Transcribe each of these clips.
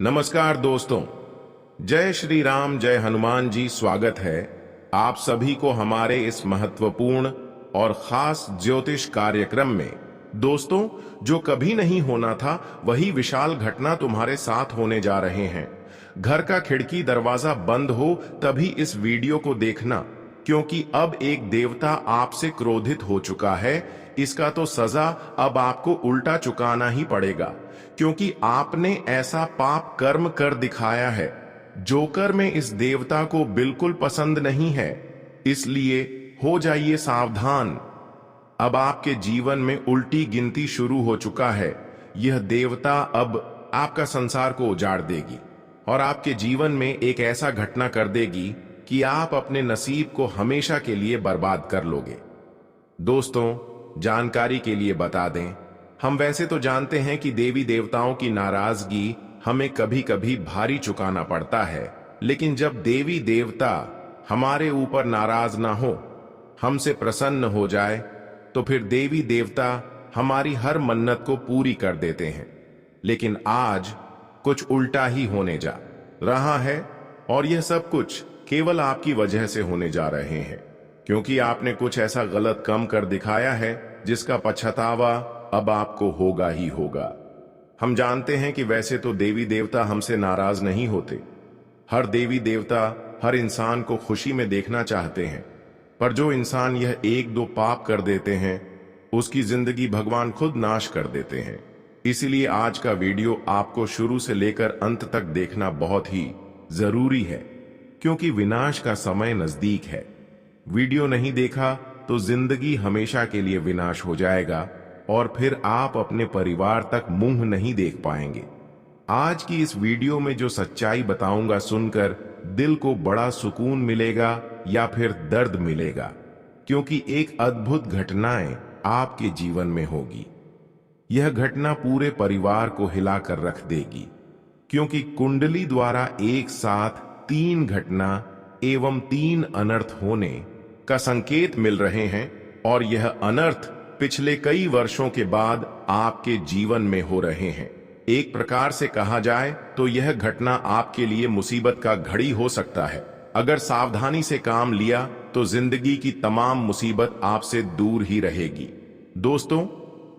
नमस्कार दोस्तों, जय श्री राम, जय हनुमान जी। स्वागत है आप सभी को हमारे इस महत्वपूर्ण और खास ज्योतिष कार्यक्रम में। दोस्तों, जो कभी नहीं होना था वही विशाल घटना तुम्हारे साथ होने जा रहे हैं। घर का खिड़की दरवाजा बंद हो तभी इस वीडियो को देखना, क्योंकि अब एक देवता आपसे क्रोधित हो चुका है। इसका तो सजा अब आपको उल्टा चुकाना ही पड़ेगा, क्योंकि आपने ऐसा पाप कर्म कर दिखाया है जो कर्म इस देवता को बिल्कुल पसंद नहीं है। इसलिए हो जाइए सावधान। अब आपके जीवन में उल्टी गिनती शुरू हो चुका है। यह देवता अब आपका संसार को उजाड़ देगी और आपके जीवन में एक ऐसा घटना कर देगी कि आप अपने नसीब को हमेशा के लिए बर्बाद कर लोगे। दोस्तों, जानकारी के लिए बता दें, हम वैसे तो जानते हैं कि देवी देवताओं की नाराजगी हमें कभी कभी भारी चुकाना पड़ता है, लेकिन जब देवी देवता हमारे ऊपर नाराज ना हो, हमसे प्रसन्न हो जाए, तो फिर देवी देवता हमारी हर मन्नत को पूरी कर देते हैं। लेकिन आज कुछ उल्टा ही होने जा रहा है, और यह सब कुछ केवल आपकी वजह से होने जा रहे हैं, क्योंकि आपने कुछ ऐसा गलत काम कर दिखाया है जिसका पछतावा अब आपको होगा ही होगा। हम जानते हैं कि वैसे तो देवी देवता हमसे नाराज नहीं होते। हर देवी देवता हर इंसान को खुशी में देखना चाहते हैं, पर जो इंसान यह एक दो पाप कर देते हैं उसकी जिंदगी भगवान खुद नाश कर देते हैं। इसीलिए आज का वीडियो आपको शुरू से लेकर अंत तक देखना बहुत ही जरूरी है, क्योंकि विनाश का समय नजदीक है। वीडियो नहीं देखा तो जिंदगी हमेशा के लिए विनाश हो जाएगा और फिर आप अपने परिवार तक मुंह नहीं देख पाएंगे। आज की इस वीडियो में जो सच्चाई बताऊंगा सुनकर दिल को बड़ा सुकून मिलेगा या फिर दर्द मिलेगा, क्योंकि एक अद्भुत घटनाएं आपके जीवन में होगी। यह घटना पूरे परिवार को हिलाकर रख देगी, क्योंकि कुंडली द्वारा एक साथ 3 घटना एवं 3 अनर्थ होने का संकेत मिल रहे हैं, और यह अनर्थ पिछले कई वर्षों के बाद आपके जीवन में हो रहे हैं। एक प्रकार से कहा जाए तो यह घटना आपके लिए मुसीबत का घड़ी हो सकता है। अगर सावधानी से काम लिया तो जिंदगी की तमाम मुसीबत आपसे दूर ही रहेगी। दोस्तों,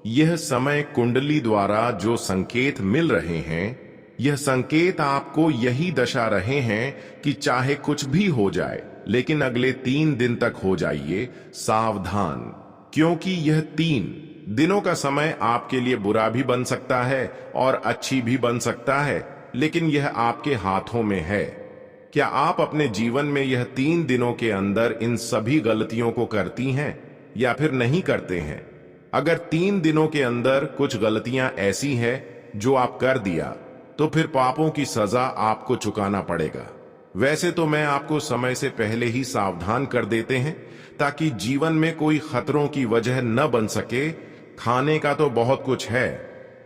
यह समय कुंडली द्वारा जो संकेत मिल रहे हैं, यह संकेत आपको यही दर्शा रहे हैं कि चाहे कुछ भी हो जाए, लेकिन अगले 3 दिन तक हो जाइए सावधान, क्योंकि यह 3 दिनों का समय आपके लिए बुरा भी बन सकता है और अच्छी भी बन सकता है, लेकिन यह आपके हाथों में है। क्या आप अपने जीवन में यह 3 दिनों के अंदर इन सभी गलतियों को करती हैं या फिर नहीं करते हैं? अगर 3 दिनों के अंदर कुछ गलतियां ऐसी हैं जो आप कर दिया, तो फिर पापों की सजा आपको चुकाना पड़ेगा। वैसे तो मैं आपको समय से पहले ही सावधान कर देते हैं, ताकि जीवन में कोई खतरों की वजह न बन सके। खाने का तो बहुत कुछ है,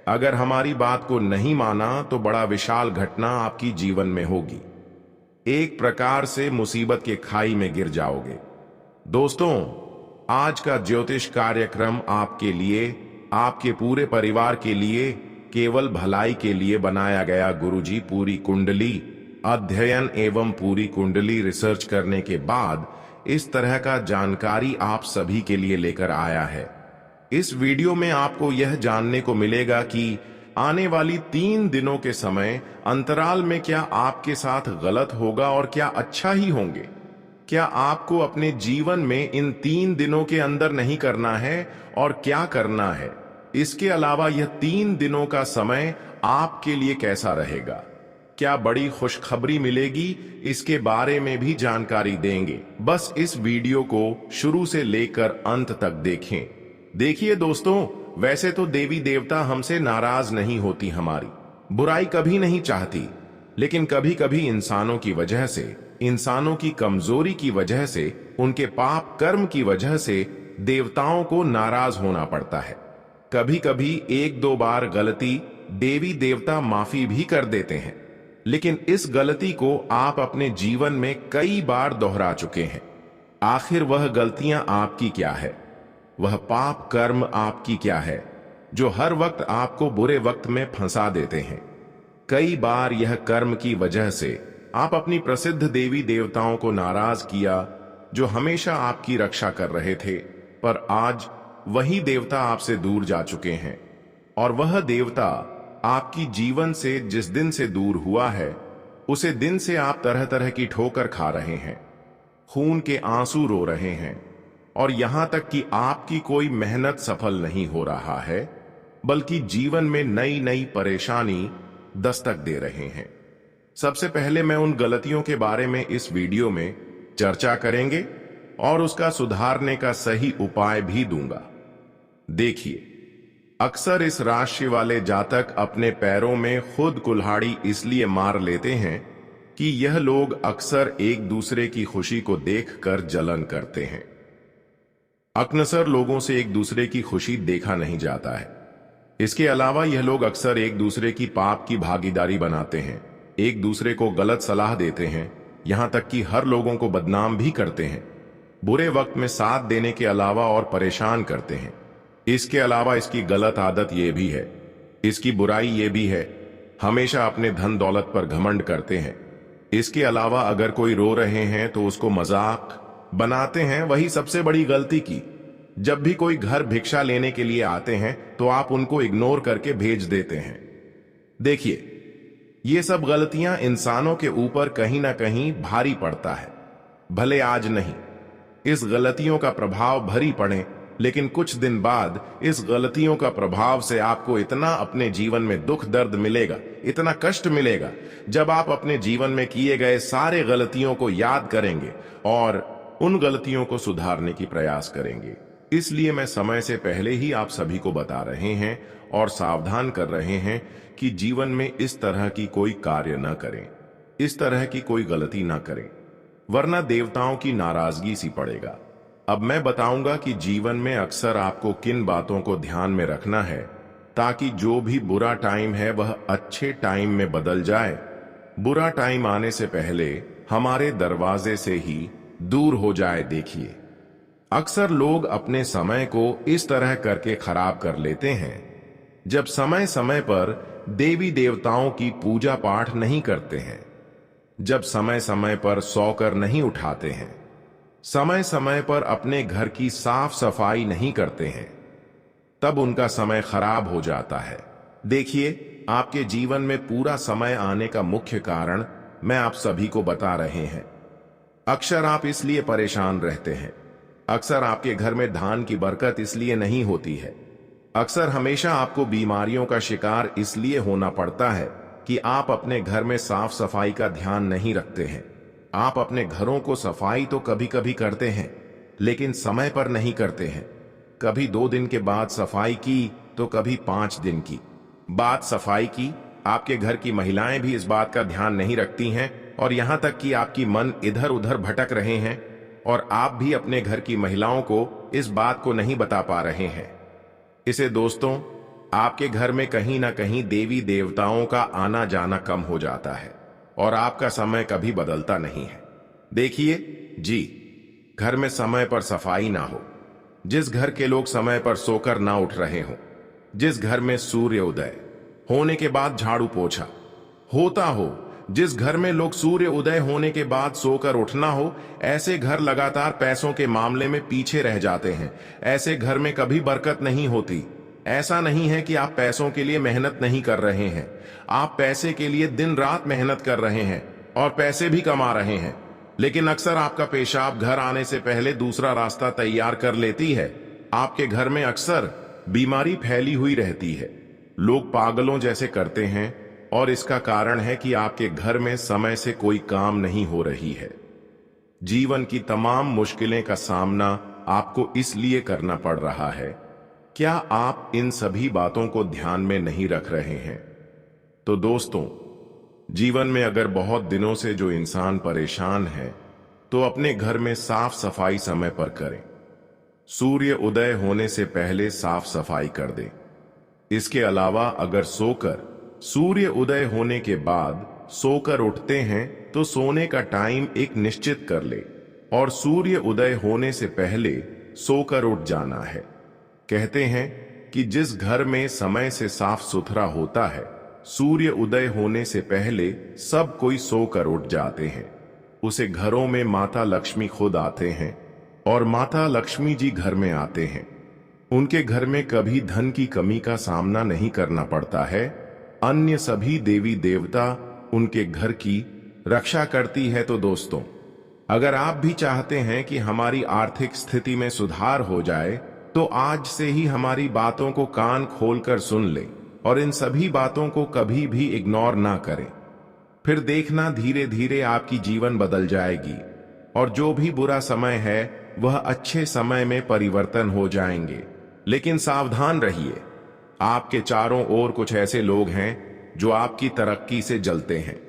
अगर हमारी बात को नहीं माना तो बड़ा विशाल घटना आपकी जीवन में होगी। एक प्रकार से मुसीबत के खाई में गिर जाओगे। दोस्तों, आज का ज्योतिष कार्यक्रम आपके लिए, आपके पूरे परिवार के लिए, केवल भलाई के लिए बनाया गया। गुरुजी पूरी कुंडली अध्ययन एवं पूरी कुंडली रिसर्च करने के बाद इस तरह का जानकारी आप सभी के लिए लेकर आया है। इस वीडियो में आपको यह जानने को मिलेगा कि आने वाली 3 दिनों के समय अंतराल में क्या आपके साथ गलत होगा और क्या अच्छा ही होंगे। क्या आपको अपने जीवन में इन 3 दिनों के अंदर नहीं करना है और क्या करना है। इसके अलावा यह 3 दिनों का समय आपके लिए कैसा रहेगा, क्या बड़ी खुशखबरी मिलेगी, इसके बारे में भी जानकारी देंगे। बस इस वीडियो को शुरू से लेकर अंत तक देखें। देखिए दोस्तों, वैसे तो देवी देवता हमसे नाराज नहीं होती, हमारी बुराई कभी नहीं चाहती, लेकिन कभी कभी इंसानों की वजह से, इंसानों की कमजोरी की वजह से, उनके पाप कर्म की वजह से देवताओं को नाराज होना पड़ता है। कभी कभी 1-2 बार गलती देवी देवता माफी भी कर देते हैं, लेकिन इस गलती को आप अपने जीवन में कई बार दोहरा चुके हैं। आखिर वह गलतियां आपकी क्या है, वह पाप कर्म आपकी क्या है, जो हर वक्त आपको बुरे वक्त में फंसा देते हैं। कई बार यह कर्म की वजह से आप अपनी प्रसिद्ध देवी देवताओं को नाराज किया, जो हमेशा आपकी रक्षा कर रहे थे, पर आज वही देवता आपसे दूर जा चुके हैं। और वह देवता आपकी जीवन से जिस दिन से दूर हुआ है, उसे दिन से आप तरह तरह की ठोकर खा रहे हैं, खून के आंसू रो रहे हैं, और यहां तक कि आपकी कोई मेहनत सफल नहीं हो रहा है, बल्कि जीवन में नई नई परेशानी दस्तक दे रहे हैं। सबसे पहले मैं उन गलतियों के बारे में इस वीडियो में चर्चा करेंगे और उसका सुधारने का सही उपाय भी दूंगा। देखिए, अक्सर इस राशि वाले जातक अपने पैरों में खुद कुल्हाड़ी इसलिए मार लेते हैं कि यह लोग अक्सर एक दूसरे की खुशी को देखकर जलन करते हैं। अक्सर लोगों से एक दूसरे की खुशी देखा नहीं जाता है। इसके अलावा यह लोग अक्सर एक दूसरे की पाप की भागीदारी बनाते हैं, एक दूसरे को गलत सलाह देते हैं, यहां तक कि हर लोगों को बदनाम भी करते हैं, बुरे वक्त में साथ देने के अलावा और परेशान करते हैं। इसके अलावा इसकी गलत आदत यह भी है, इसकी बुराई यह भी है, हमेशा अपने धन दौलत पर घमंड करते हैं। इसके अलावा अगर कोई रो रहे हैं तो उसको मजाक बनाते हैं। वही सबसे बड़ी गलती की, जब भी कोई घर भिक्षा लेने के लिए आते हैं तो आप उनको इग्नोर करके भेज देते हैं। देखिए, ये सब गलतियां इंसानों के ऊपर कहीं ना कहीं भारी पड़ता है। भले आज नहीं, इस गलतियों का प्रभाव भरी पड़े, लेकिन कुछ दिन बाद इस गलतियों का प्रभाव से आपको इतना अपने जीवन में दुख दर्द मिलेगा, इतना कष्ट मिलेगा, जब आप अपने जीवन में किए गए सारे गलतियों को याद करेंगे और उन गलतियों को सुधारने की प्रयास करेंगे। इसलिए मैं समय से पहले ही आप सभी को बता रहे हैं और सावधान कर रहे हैं कि जीवन में इस तरह की कोई कार्य न करें, इस तरह की कोई गलती न करें, वरना देवताओं की नाराजगी सी पड़ेगा। अब मैं बताऊंगा कि जीवन में अक्सर आपको किन बातों को ध्यान में रखना है, ताकि जो भी बुरा टाइम है वह अच्छे टाइम में बदल जाए। बुरा टाइम आने से पहले हमारे दरवाजे से ही दूर हो जाए। देखिए, अक्सर लोग अपने समय को इस तरह करके खराब कर लेते हैं, जब समय समय पर देवी देवताओं की पूजा पाठ नहीं करते हैं, जब समय समय पर सोकर नहीं उठाते हैं, समय समय पर अपने घर की साफ सफाई नहीं करते हैं, तब उनका समय खराब हो जाता है। देखिए, आपके जीवन में पूरा समय आने का मुख्य कारण मैं आप सभी को बता रहे हैं। अक्सर आप इसलिए परेशान रहते हैं, अक्सर आपके घर में धान की बरकत इसलिए नहीं होती है, अक्सर हमेशा आपको बीमारियों का शिकार इसलिए होना पड़ता है कि आप अपने घर में साफ सफाई का ध्यान नहीं रखते हैं। आप अपने घरों को सफाई तो कभी कभी करते हैं, लेकिन समय पर नहीं करते हैं। कभी 2 दिन के बाद सफाई की तो कभी 5 दिन की बाद सफाई की। आपके घर की महिलाएं भी इस बात का ध्यान नहीं रखती हैं, और यहां तक कि आपकी मन इधर उधर भटक रहे हैं, और आप भी अपने घर की महिलाओं को इस बात को नहीं बता पा रहे हैं। इसे दोस्तों, आपके घर में कहीं ना कहीं देवी देवताओं का आना जाना कम हो जाता है और आपका समय कभी बदलता नहीं है। देखिए जी, घर में समय पर सफाई ना हो, जिस घर के लोग समय पर सोकर ना उठ रहे हो, जिस घर में सूर्य उदय होने के बाद झाड़ू पोछा होता हो, जिस घर में लोग सूर्य उदय होने के बाद सोकर उठना हो, ऐसे घर लगातार पैसों के मामले में पीछे रह जाते हैं। ऐसे घर में कभी बरकत नहीं होती। ऐसा नहीं है कि आप पैसों के लिए मेहनत नहीं कर रहे हैं, आप पैसे के लिए दिन रात मेहनत कर रहे हैं और पैसे भी कमा रहे हैं, लेकिन अक्सर आपका पेशाब घर आने से पहले दूसरा रास्ता तैयार कर लेती है। आपके घर में अक्सर बीमारी फैली हुई रहती है, लोग पागलों जैसे करते हैं, और इसका कारण है कि आपके घर में समय से कोई काम नहीं हो रही है। जीवन की तमाम मुश्किलें का सामना आपको इसलिए करना पड़ रहा है। क्या आप इन सभी बातों को ध्यान में नहीं रख रहे हैं? तो दोस्तों, जीवन में अगर बहुत दिनों से जो इंसान परेशान है, तो अपने घर में साफ सफाई समय पर करें। सूर्य उदय होने से पहले साफ सफाई कर दें। इसके अलावा अगर सोकर सूर्य उदय होने के बाद सोकर उठते हैं तो सोने का टाइम एक निश्चित कर ले और सूर्य उदय होने से पहले सोकर उठ जाना है। कहते हैं कि जिस घर में समय से साफ सुथरा होता है सूर्य उदय होने से पहले सब कोई सोकर उठ जाते हैं। उसे घरों में माता लक्ष्मी खुद आते हैं और माता लक्ष्मी जी घर में आते हैं। उनके घर में कभी धन की कमी का सामना नहीं करना पड़ता है। अन्य सभी देवी देवता उनके घर की रक्षा करती है। तो दोस्तों, अगर आप भी चाहते हैं कि हमारी आर्थिक स्थिति में सुधार हो जाए, तो आज से ही हमारी बातों को कान खोलकर सुन लें और इन सभी बातों को कभी भी इग्नोर ना करें। फिर देखना धीरे धीरे आपकी जीवन बदल जाएगी और जो भी बुरा समय है वह अच्छे समय में परिवर्तन हो जाएंगे। लेकिन सावधान रहिए, आपके चारों ओर कुछ ऐसे लोग हैं जो आपकी तरक्की से जलते हैं।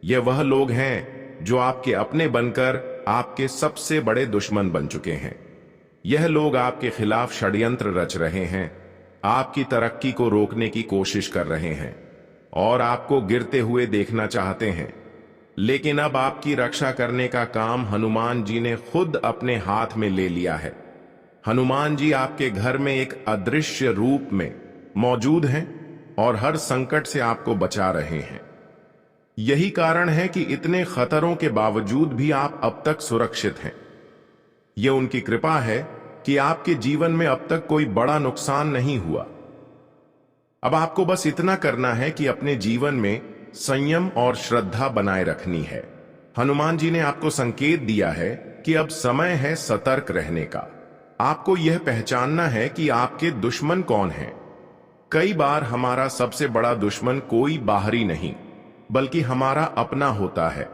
ये वह लोग हैं जो आपके अपने बनकर आपके सबसे बड़े दुश्मन बन चुके हैं। यह लोग आपके खिलाफ षड्यंत्र रच रहे हैं, आपकी तरक्की को रोकने की कोशिश कर रहे हैं और आपको गिरते हुए देखना चाहते हैं। लेकिन अब आपकी रक्षा करने का काम हनुमान जी ने खुद अपने हाथ में ले लिया है। हनुमान जी आपके घर में एक अदृश्य रूप में मौजूद हैं और हर संकट से आपको बचा रहे हैं। यही कारण है कि इतने खतरों के बावजूद भी आप अब तक सुरक्षित हैं। यह उनकी कृपा है कि आपके जीवन में अब तक कोई बड़ा नुकसान नहीं हुआ। अब आपको बस इतना करना है कि अपने जीवन में संयम और श्रद्धा बनाए रखनी है। हनुमान जी ने आपको संकेत दिया है कि अब समय है सतर्क रहने का। आपको यह पहचानना है कि आपके दुश्मन कौन हैं। कई बार हमारा सबसे बड़ा दुश्मन कोई बाहरी नहीं, बल्कि हमारा अपना होता है।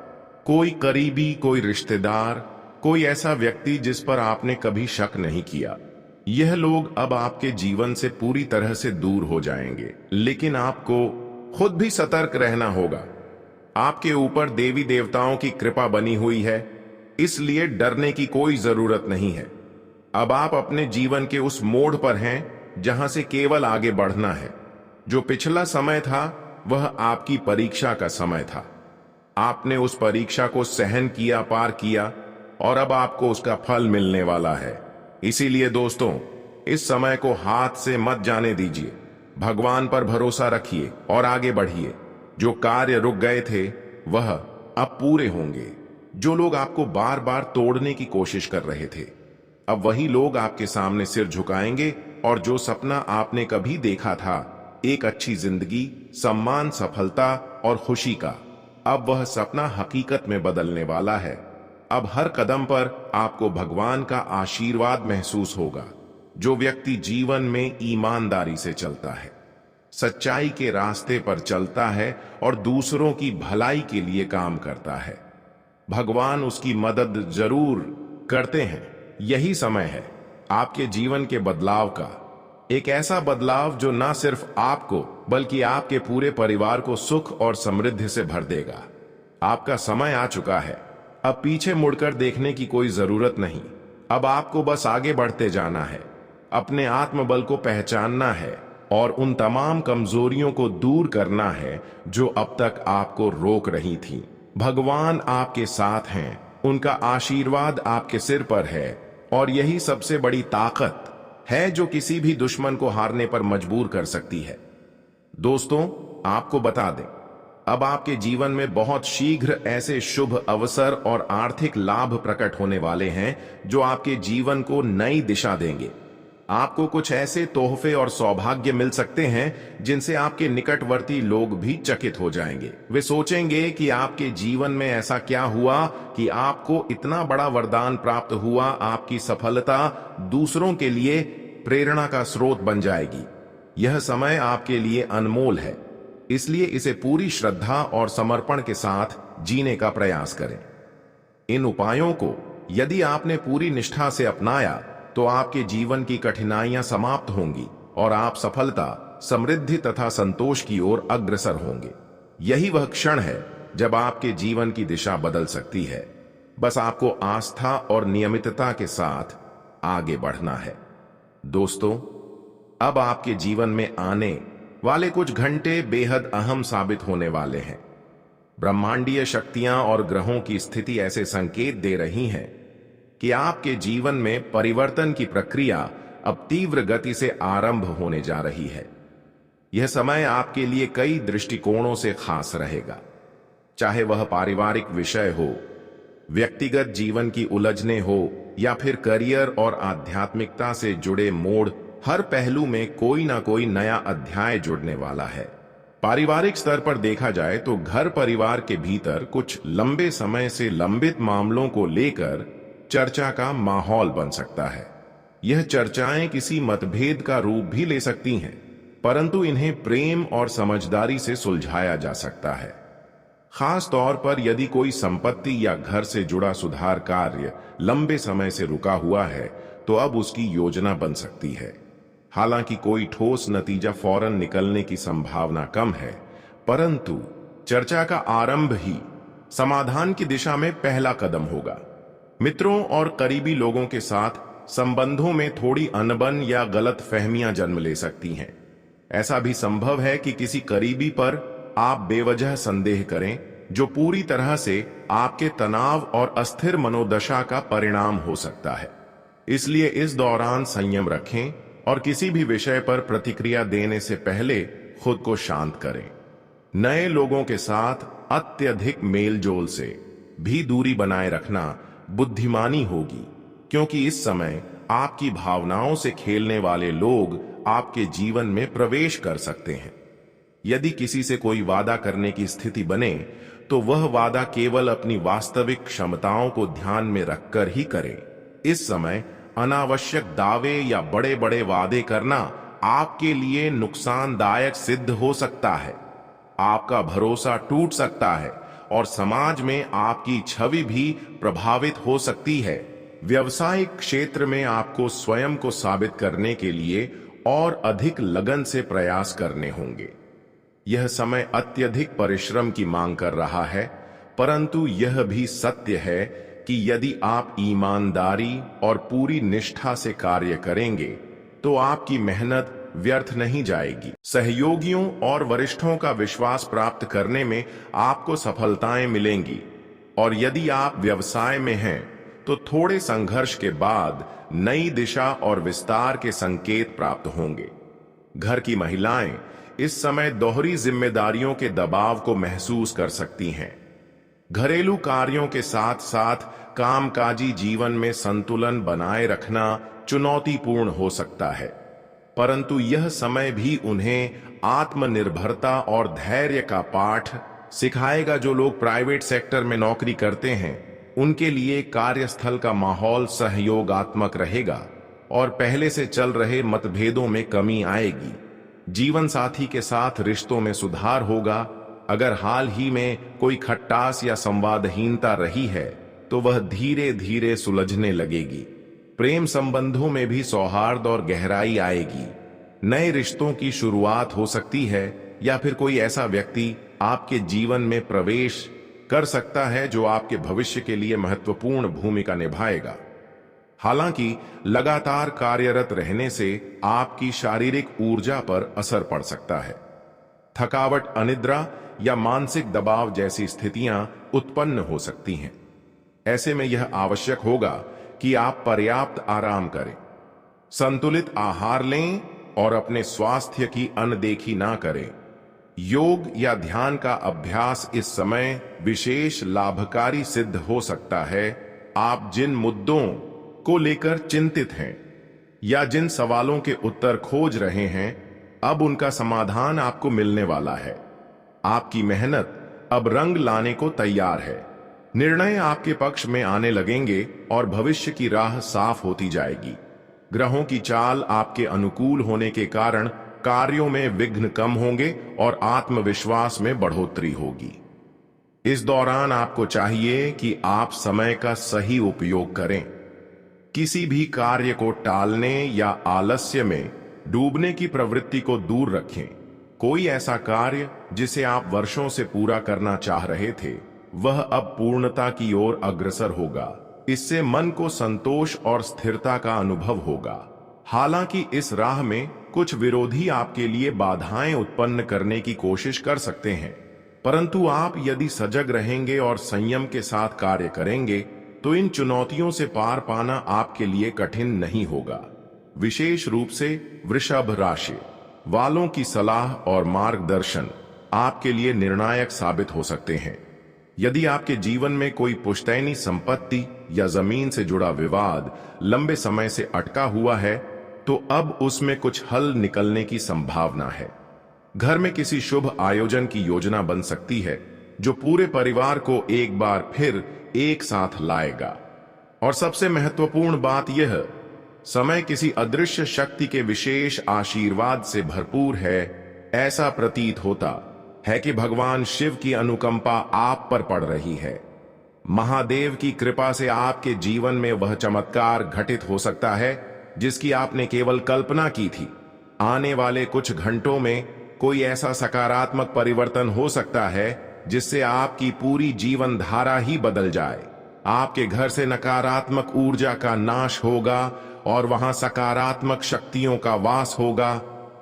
कोई करीबी, कोई रिश्तेदार, कोई ऐसा व्यक्ति जिस पर आपने कभी शक नहीं किया। यह लोग अब आपके जीवन से पूरी तरह से दूर हो जाएंगे, लेकिन आपको खुद भी सतर्क रहना होगा। आपके ऊपर देवी देवताओं की कृपा बनी हुई है, इसलिए डरने की कोई जरूरत नहीं है। अब आप अपने जीवन के उस मोड़ पर हैं जहां से केवल आगे बढ़ना है। जो पिछला समय था वह आपकी परीक्षा का समय था। आपने उस परीक्षा को सहन किया, पार किया और अब आपको उसका फल मिलने वाला है। इसीलिए दोस्तों, इस समय को हाथ से मत जाने दीजिए। भगवान पर भरोसा रखिए और आगे बढ़िए। जो कार्य रुक गए थे वह अब पूरे होंगे। जो लोग आपको बार बार तोड़ने की कोशिश कर रहे थे, अब वही लोग आपके सामने सिर झुकाएंगे और जो सपना आपने कभी देखा था, एक अच्छी जिंदगी, सम्मान, सफलता और खुशी का, अब वह सपना हकीकत में बदलने वाला है। अब हर कदम पर आपको भगवान का आशीर्वाद महसूस होगा। जो व्यक्ति जीवन में ईमानदारी से चलता है, सच्चाई के रास्ते पर चलता है और दूसरों की भलाई के लिए काम करता है, भगवान उसकी मदद जरूर करते हैं। यही समय है आपके जीवन के बदलाव का, एक ऐसा बदलाव जो ना सिर्फ आपको बल्कि आपके पूरे परिवार को सुख और समृद्धि से भर देगा। आपका समय आ चुका है। अब पीछे मुड़कर देखने की कोई जरूरत नहीं। अब आपको बस आगे बढ़ते जाना है, अपने आत्मबल को पहचानना है और उन तमाम कमजोरियों को दूर करना है जो अब तक आपको रोक रही थी। भगवान आपके साथ हैं, उनका आशीर्वाद आपके सिर पर है और यही सबसे बड़ी ताकत है जो किसी भी दुश्मन को हारने पर मजबूर कर सकती है। दोस्तों, आपको बता दें, अब आपके जीवन में बहुत शीघ्र ऐसे शुभ अवसर और आर्थिक लाभ प्रकट होने वाले हैं जो आपके जीवन को नई दिशा देंगे। आपको कुछ ऐसे तोहफे और सौभाग्य मिल सकते हैं जिनसे आपके निकटवर्ती लोग भी चकित हो जाएंगे। वे सोचेंगे कि आपके जीवन में ऐसा क्या हुआ कि आपको इतना बड़ा वरदान प्राप्त हुआ। आपकी सफलता दूसरों के लिए प्रेरणा का स्रोत बन जाएगी। यह समय आपके लिए अनमोल है, इसलिए इसे पूरी श्रद्धा और समर्पण के साथ जीने का प्रयास करें। इन उपायों को यदि आपने पूरी निष्ठा से अपनाया तो आपके जीवन की कठिनाइयां समाप्त होंगी और आप सफलता, समृद्धि तथा संतोष की ओर अग्रसर होंगे। यही वह क्षण है जब आपके जीवन की दिशा बदल सकती है। बस आपको आस्था और नियमितता के साथ आगे बढ़ना है। दोस्तों, अब आपके जीवन में आने वाले कुछ घंटे बेहद अहम साबित होने वाले हैं। ब्रह्मांडीय शक्तियां और ग्रहों की स्थिति ऐसे संकेत दे रही हैं कि आपके जीवन में परिवर्तन की प्रक्रिया अब तीव्र गति से आरंभ होने जा रही है। यह समय आपके लिए कई दृष्टिकोणों से खास रहेगा, चाहे वह पारिवारिक विषय हो, व्यक्तिगत जीवन की उलझने हो या फिर करियर और आध्यात्मिकता से जुड़े मोड़। हर पहलू में कोई ना कोई नया अध्याय जुड़ने वाला है। पारिवारिक स्तर पर देखा जाए तो घर परिवार के भीतर कुछ लंबे समय से लंबित मामलों को लेकर चर्चा का माहौल बन सकता है। यह चर्चाएं किसी मतभेद का रूप भी ले सकती हैं, परंतु इन्हें प्रेम और समझदारी से सुलझाया जा सकता है। खास तौर पर यदि कोई संपत्ति या घर से जुड़ा सुधार कार्य लंबे समय से रुका हुआ है तो अब उसकी योजना बन सकती है। हालांकि कोई ठोस नतीजा फौरन निकलने की संभावना कम है, परंतु चर्चा का आरंभ ही समाधान की दिशा में पहला कदम होगा। मित्रों और करीबी लोगों के साथ संबंधों में थोड़ी अनबन या गलत फहमियां जन्म ले सकती हैं। ऐसा भी संभव है कि किसी करीबी पर आप बेवजह संदेह करें, जो पूरी तरह से आपके तनाव और अस्थिर मनोदशा का परिणाम हो सकता है। इसलिए इस दौरान संयम रखें और किसी भी विषय पर प्रतिक्रिया देने से पहले खुद को शांत करें। नए लोगों के साथ अत्यधिक मेलजोल से भी दूरी बनाए रखना बुद्धिमानी होगी, क्योंकि इस समय आपकी भावनाओं से खेलने वाले लोग आपके जीवन में प्रवेश कर सकते हैं। यदि किसी से कोई वादा करने की स्थिति बने तो वह वादा केवल अपनी वास्तविक क्षमताओं को ध्यान में रखकर ही करें। इस समय अनावश्यक दावे या बड़े बड़े वादे करना आपके लिए नुकसानदायक सिद्ध हो सकता है। आपका भरोसा टूट सकता है और समाज में आपकी छवि भी प्रभावित हो सकती है। व्यवसायिक क्षेत्र में आपको स्वयं को साबित करने के लिए और अधिक लगन से प्रयास करने होंगे। यह समय अत्यधिक परिश्रम की मांग कर रहा है, परंतु यह भी सत्य है कि यदि आप ईमानदारी और पूरी निष्ठा से कार्य करेंगे तो आपकी मेहनत व्यर्थ नहीं जाएगी। सहयोगियों और वरिष्ठों का विश्वास प्राप्त करने में आपको सफलताएं मिलेंगी, और यदि आप व्यवसाय में हैं तो थोड़े संघर्ष के बाद नई दिशा और विस्तार के संकेत प्राप्त होंगे। घर की महिलाएं इस समय दोहरी जिम्मेदारियों के दबाव को महसूस कर सकती हैं। घरेलू कार्यों के साथ साथ कामकाजी जीवन में संतुलन बनाए रखना चुनौतीपूर्ण हो सकता है, परंतु यह समय भी उन्हें आत्मनिर्भरता और धैर्य का पाठ सिखाएगा। जो लोग प्राइवेट सेक्टर में नौकरी करते हैं उनके लिए कार्यस्थल का माहौल सहयोगात्मक रहेगा और पहले से चल रहे मतभेदों में कमी आएगी। जीवन साथी के साथ रिश्तों में सुधार होगा। अगर हाल ही में कोई खट्टास या संवादहीनता रही है तो वह धीरे धीरे सुलझने लगेगी। प्रेम संबंधों में भी सौहार्द और गहराई आएगी। नए रिश्तों की शुरुआत हो सकती है या फिर कोई ऐसा व्यक्ति आपके जीवन में प्रवेश कर सकता है जो आपके भविष्य के लिए महत्वपूर्ण भूमिका निभाएगा। हालांकि लगातार कार्यरत रहने से आपकी शारीरिक ऊर्जा पर असर पड़ सकता है। थकावट, अनिद्रा या मानसिक दबाव जैसी स्थितियां उत्पन्न हो सकती हैं। ऐसे में यह आवश्यक होगा कि आप पर्याप्त आराम करें, संतुलित आहार लें और अपने स्वास्थ्य की अनदेखी ना करें। योग या ध्यान का अभ्यास इस समय विशेष लाभकारी सिद्ध हो सकता है। आप जिन मुद्दों को लेकर चिंतित हैं या जिन सवालों के उत्तर खोज रहे हैं, अब उनका समाधान आपको मिलने वाला है। आपकी मेहनत अब रंग लाने को तैयार है। निर्णय आपके पक्ष में आने लगेंगे और भविष्य की राह साफ होती जाएगी। ग्रहों की चाल आपके अनुकूल होने के कारण कार्यों में विघ्न कम होंगे और आत्मविश्वास में बढ़ोतरी होगी। इस दौरान आपको चाहिए कि आप समय का सही उपयोग करें। किसी भी कार्य को टालने या आलस्य में डूबने की प्रवृत्ति को दूर रखें। कोई ऐसा कार्य जिसे आप वर्षों से पूरा करना चाह रहे थे, वह अब पूर्णता की ओर अग्रसर होगा। इससे मन को संतोष और स्थिरता का अनुभव होगा। हालांकि इस राह में कुछ विरोधी आपके लिए बाधाएं उत्पन्न करने की कोशिश कर सकते हैं, परंतु आप यदि सजग रहेंगे और संयम के साथ कार्य करेंगे तो इन चुनौतियों से पार पाना आपके लिए कठिन नहीं होगा। विशेष रूप से वृषभ राशि, वालों की सलाह और मार्गदर्शन आपके लिए निर्णायक साबित हो सकते हैं। यदि आपके जीवन में कोई पुश्तैनी संपत्ति या जमीन से जुड़ा विवाद लंबे समय से अटका हुआ है, तो अब उसमें कुछ हल निकलने की संभावना है। घर में किसी शुभ आयोजन की योजना बन सकती है जो पूरे परिवार को एक बार फिर एक साथ लाएगा। और सबसे महत्वपूर्ण बात यह, समय किसी अदृश्य शक्ति के विशेष आशीर्वाद से भरपूर है। ऐसा प्रतीत होता है कि भगवान शिव की अनुकंपा आप पर पड़ रही है। महादेव की कृपा से आपके जीवन में वह चमत्कार घटित हो सकता है जिसकी आपने केवल कल्पना की थी। आने वाले कुछ घंटों में कोई ऐसा सकारात्मक परिवर्तन हो सकता है जिससे आपकी पूरी जीवन धारा ही बदल जाए। आपके घर से नकारात्मक ऊर्जा का नाश होगा और वहां सकारात्मक शक्तियों का वास होगा।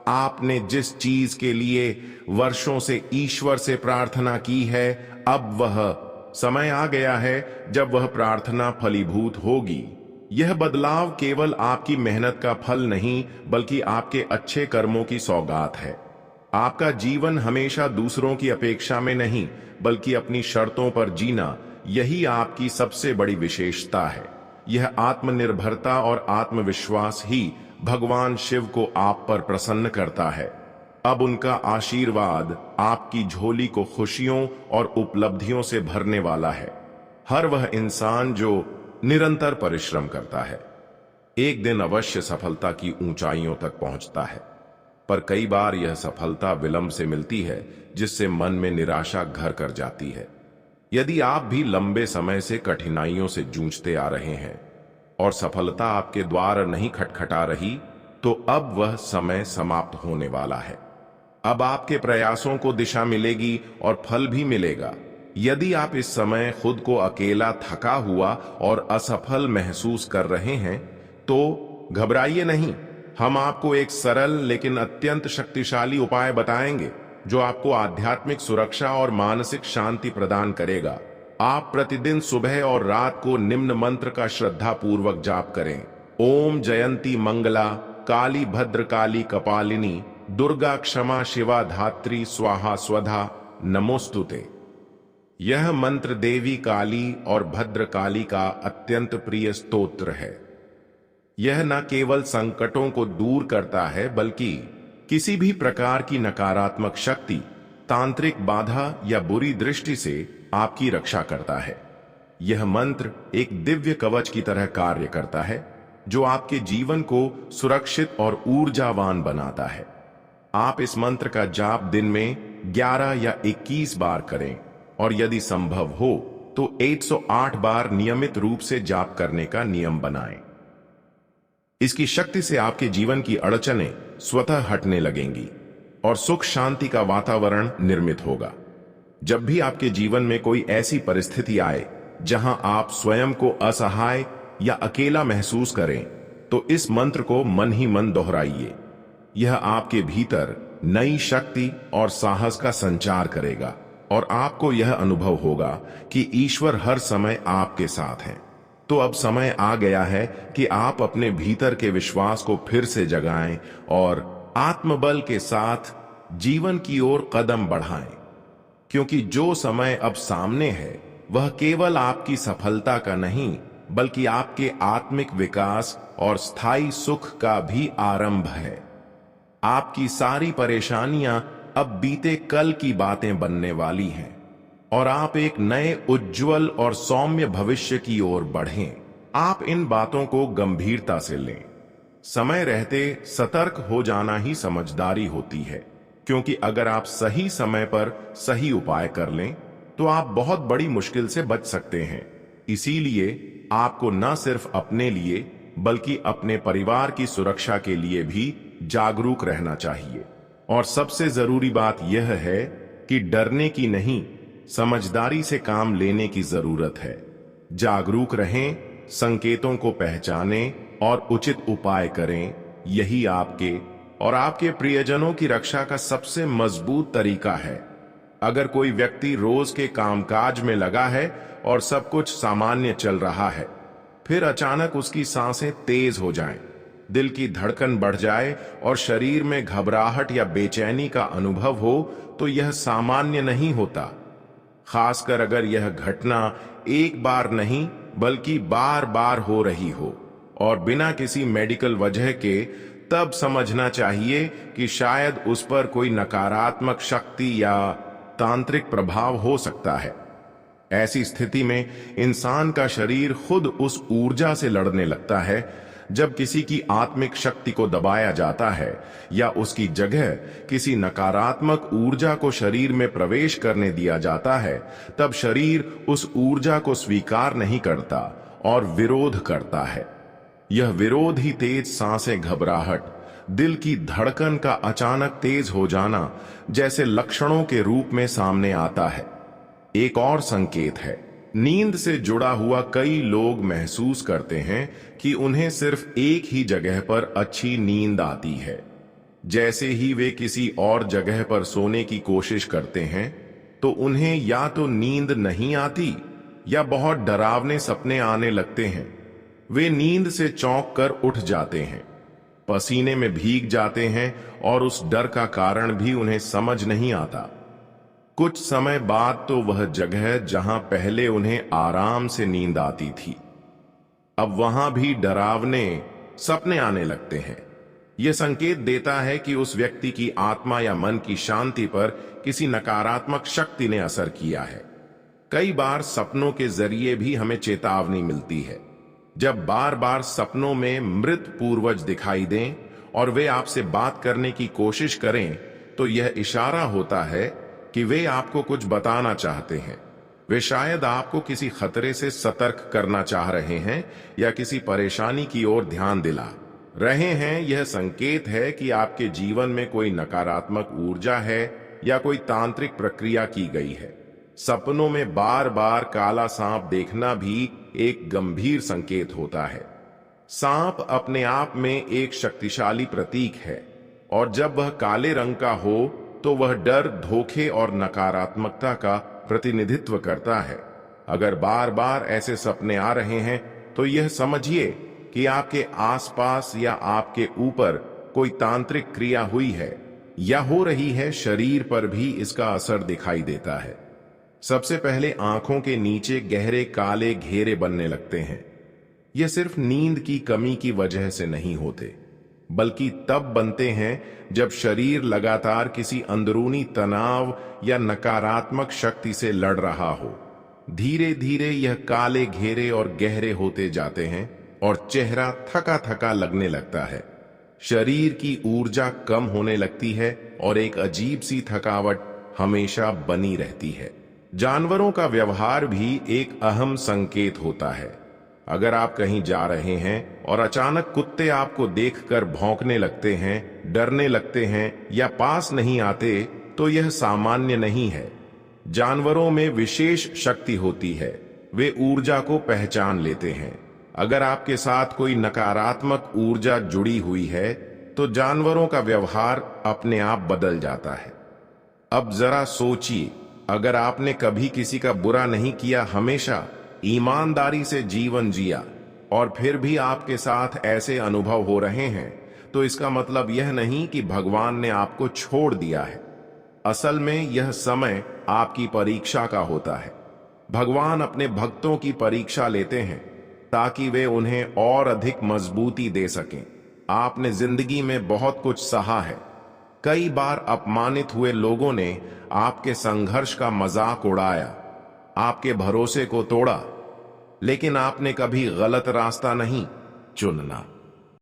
आपने जिस चीज के लिए वर्षों से ईश्वर से प्रार्थना की है, अब वह समय आ गया है जब वह प्रार्थना फलीभूत होगी। यह बदलाव केवल आपकी मेहनत का फल नहीं, बल्कि आपके अच्छे कर्मों की सौगात है। आपका जीवन हमेशा दूसरों की अपेक्षा में नहीं, बल्कि अपनी शर्तों पर जीना, यही आपकी सबसे बड़ी विशेषता है। यह आत्मनिर्भरता और आत्मविश्वास ही भगवान शिव को आप पर प्रसन्न करता है। अब उनका आशीर्वाद आपकी झोली को खुशियों और उपलब्धियों से भरने वाला है। हर वह इंसान जो निरंतर परिश्रम करता है, एक दिन अवश्य सफलता की ऊंचाइयों तक पहुंचता है। पर कई बार यह सफलता विलंब से मिलती है, जिससे मन में निराशा घर कर जाती है। यदि आप भी लंबे समय से कठिनाइयों से जूझते आ रहे हैं और सफलता आपके द्वार नहीं खटखटा रही, तो अब वह समय समाप्त होने वाला है। अब आपके प्रयासों को दिशा मिलेगी और फल भी मिलेगा। यदि आप इस समय खुद को अकेला, थका हुआ और असफल महसूस कर रहे हैं, तो घबराइए नहीं। हम आपको एक सरल लेकिन अत्यंत शक्तिशाली उपाय बताएंगे जो आपको आध्यात्मिक सुरक्षा और मानसिक शांति प्रदान करेगा। आप प्रतिदिन सुबह और रात को निम्न मंत्र का श्रद्धा पूर्वक जाप करें। ओम जयंती मंगला काली भद्रकाली कपालिनी दुर्गा क्षमा शिवा धात्री स्वाहा स्वधा नमोस्तुते। यह मंत्र देवी काली और भद्रकाली का अत्यंत प्रिय स्तोत्र है। यह न केवल संकटों को दूर करता है, बल्कि किसी भी प्रकार की नकारात्मक शक्ति, तांत्रिक बाधा या बुरी दृष्टि से आपकी रक्षा करता है। यह मंत्र एक दिव्य कवच की तरह कार्य करता है जो आपके जीवन को सुरक्षित और ऊर्जावान बनाता है। आप इस मंत्र का जाप दिन में 11 या 21 बार करें और यदि संभव हो तो 108 बार नियमित रूप से जाप करने का नियम बनाएं। इसकी शक्ति से आपके जीवन की अड़चनें स्वतः हटने लगेंगी और सुख शांति का वातावरण निर्मित होगा। जब भी आपके जीवन में कोई ऐसी परिस्थिति आए जहां आप स्वयं को असहाय या अकेला महसूस करें, तो इस मंत्र को मन ही मन दोहराइए। यह आपके भीतर नई शक्ति और साहस का संचार करेगा और आपको यह अनुभव होगा कि ईश्वर हर समय आपके साथ है। तो अब समय आ गया है कि आप अपने भीतर के विश्वास को फिर से जगाएं और आत्मबल के साथ जीवन की ओर कदम बढ़ाएं, क्योंकि जो समय अब सामने है वह केवल आपकी सफलता का नहीं, बल्कि आपके आत्मिक विकास और स्थायी सुख का भी आरंभ है। आपकी सारी परेशानियां अब बीते कल की बातें बनने वाली हैं और आप एक नए उज्जवल और सौम्य भविष्य की ओर बढ़ें। आप इन बातों को गंभीरता से लें। समय रहते सतर्क हो जाना ही समझदारी होती है, क्योंकि अगर आप सही समय पर सही उपाय कर लें तो आप बहुत बड़ी मुश्किल से बच सकते हैं। इसीलिए आपको न सिर्फ अपने लिए बल्कि अपने परिवार की सुरक्षा के लिए भी जागरूक रहना चाहिए। और सबसे जरूरी बात यह है कि डरने की नहीं, समझदारी से काम लेने की जरूरत है। जागरूक रहें, संकेतों को पहचानें और उचित उपाय करें। यही आपके और आपके प्रियजनों की रक्षा का सबसे मजबूत तरीका है। अगर कोई व्यक्ति रोज के कामकाज में लगा है और सब कुछ सामान्य चल रहा है, फिर अचानक उसकी सांसें तेज हो जाएं, दिल की धड़कन बढ़ जाए और शरीर में घबराहट या बेचैनी का अनुभव हो तो यह सामान्य नहीं होता। खासकर अगर यह घटना एक बार नहीं बल्कि बार बार हो रही हो और बिना किसी मेडिकल वजह के, तब समझना चाहिए कि शायद उस पर कोई नकारात्मक शक्ति या तांत्रिक प्रभाव हो सकता है। ऐसी स्थिति में इंसान का शरीर खुद उस ऊर्जा से लड़ने लगता है। जब किसी की आत्मिक शक्ति को दबाया जाता है या उसकी जगह किसी नकारात्मक ऊर्जा को शरीर में प्रवेश करने दिया जाता है, तब शरीर उस ऊर्जा को स्वीकार नहीं करता और विरोध करता है। यह विरोध ही तेज सांसें, घबराहट, दिल की धड़कन का अचानक तेज हो जाना जैसे लक्षणों के रूप में सामने आता है। एक और संकेत है, नींद से जुड़ा हुआ कई लोग महसूस करते हैं कि उन्हें सिर्फ एक ही जगह पर अच्छी नींद आती है। जैसे ही वे किसी और जगह पर सोने की कोशिश करते हैं तो उन्हें या तो नींद नहीं आती या बहुत डरावने सपने आने लगते हैं। वे नींद से चौंक कर उठ जाते हैं, पसीने में भीग जाते हैं और उस डर का कारण भी उन्हें समझ नहीं आता। कुछ समय बाद तो वह जगह जहां पहले उन्हें आराम से नींद आती थी, अब वहां भी डरावने सपने आने लगते हैं। यह संकेत देता है कि उस व्यक्ति की आत्मा या मन की शांति पर किसी नकारात्मक शक्ति ने असर किया है। कई बार सपनों के जरिए भी हमें चेतावनी मिलती है। जब बार बार सपनों में मृत पूर्वज दिखाई दें और वे आपसे बात करने की कोशिश करें तो यह इशारा होता है कि वे आपको कुछ बताना चाहते हैं। वे शायद आपको किसी खतरे से सतर्क करना चाह रहे हैं या किसी परेशानी की ओर ध्यान दिला रहे हैं। यह संकेत है कि आपके जीवन में कोई नकारात्मक ऊर्जा है या कोई तांत्रिक प्रक्रिया की गई है। सपनों में बार बार काला सांप देखना भी एक गंभीर संकेत होता है। सांप अपने आप में एक शक्तिशाली प्रतीक है और जब वह काले रंग का हो तो वह डर, धोखे और नकारात्मकता का प्रतिनिधित्व करता है। अगर बार बार ऐसे सपने आ रहे हैं तो यह समझिए कि आपके आसपास या आपके ऊपर कोई तांत्रिक क्रिया हुई है या हो रही है। शरीर पर भी इसका असर दिखाई देता है। सबसे पहले आंखों के नीचे गहरे काले घेरे बनने लगते हैं। यह सिर्फ नींद की कमी की वजह से नहीं होते, बल्कि तब बनते हैं जब शरीर लगातार किसी अंदरूनी तनाव या नकारात्मक शक्ति से लड़ रहा हो। धीरे धीरे यह काले घेरे और गहरे होते जाते हैं और चेहरा थका थका लगने लगता है। शरीर की ऊर्जा कम होने लगती है और एक अजीब सी थकावट हमेशा बनी रहती है। जानवरों का व्यवहार भी एक अहम संकेत होता है। अगर आप कहीं जा रहे हैं और अचानक कुत्ते आपको देखकर भौंकने लगते हैं, डरने लगते हैं या पास नहीं आते, तो यह सामान्य नहीं है। जानवरों में विशेष शक्ति होती है, वे ऊर्जा को पहचान लेते हैं। अगर आपके साथ कोई नकारात्मक ऊर्जा जुड़ी हुई है तो जानवरों का व्यवहार अपने आप बदल जाता है। अब जरा सोचिए, अगर आपने कभी किसी का बुरा नहीं किया, हमेशा ईमानदारी से जीवन जिया और फिर भी आपके साथ ऐसे अनुभव हो रहे हैं, तो इसका मतलब यह नहीं कि भगवान ने आपको छोड़ दिया है। असल में यह समय आपकी परीक्षा का होता है। भगवान अपने भक्तों की परीक्षा लेते हैं ताकि वे उन्हें और अधिक मजबूती दे सकें। आपने जिंदगी में बहुत कुछ सहा है। कई बार अपमानित हुए लोगों ने आपके संघर्ष का मजाक उड़ाया, आपके भरोसे को तोड़ा, लेकिन आपने कभी गलत रास्ता नहीं चुनना।